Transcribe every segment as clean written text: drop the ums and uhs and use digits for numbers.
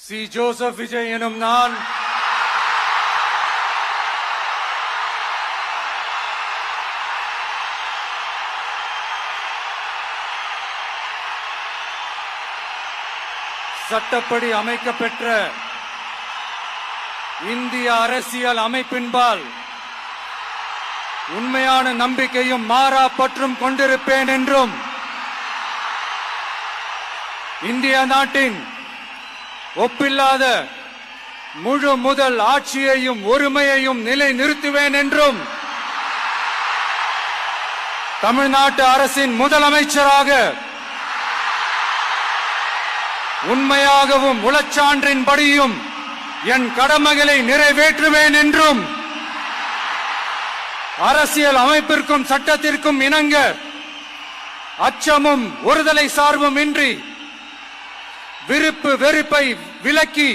C. Joseph Vijay எனும் நான் சட்டப்படி அமைக்கப்பெற்ற இந்திய அரசியல் அமைப்பின்பால் உண்மையான நம்பிக்கையும் மாறா பற்றும் கொண்டிருப்பேன் என்றும் இந்திய நாட்டின் ஒப்பில்லாத முழு முதல் ஆட்சியையும் ஒருமையையும் நிலை நிறுத்துவேன் என்றும் தமிழ்நாட்டு அரசின் முதலமைச்சராக உண்மையாகவும் உளச்சான்றின்படியும் என் கடமைகளை நிறைவேற்றுவேன் என்றும் அரசியல் அமைப்பிற்கும் சட்டத்திற்கும் இணங்க அச்சமும் ஒருதலை சார்பும் இன்றி விருப்பு வெறுப்பை விலக்கி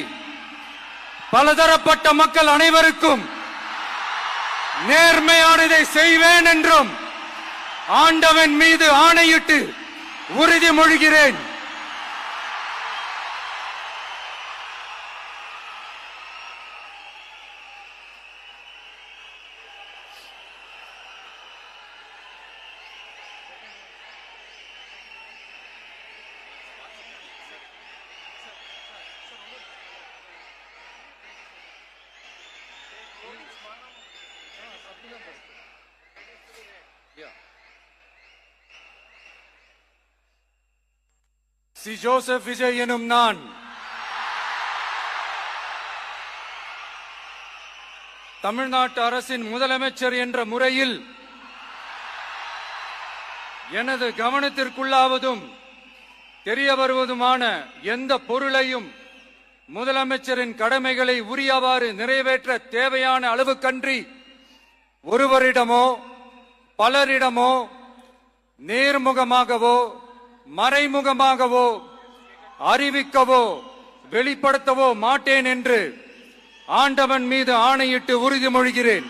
பலதரப்பட்ட மக்கள் அனைவருக்கும் நேர்மையானதை செய்வேன் என்றும் ஆண்டவன் மீது ஆணையிட்டு உறுதிமொழிகிறேன். சி. ஜோசப் விஜய் எனும் நான் தமிழ்நாட்டு அரசின் முதலமைச்சர் என்ற முறையில் எனது கவனத்திற்குள்ளாவதும் தெரிய வருவதுமான எந்த பொருளையும் முதலமைச்சரின் கடமைகளை உரியவாறு நிறைவேற்ற தேவையான அளவுக்கன்றி ஒருவரிடமோ பலரிடமோ நேர்முகமாகவோ மறைமுகமாகவோ அறிவிக்கவோ வெளிப்படுத்தவோ மாட்டேன் என்று ஆண்டவன் மீது ஆணையிட்டு உறுதிமொழிகிறேன்.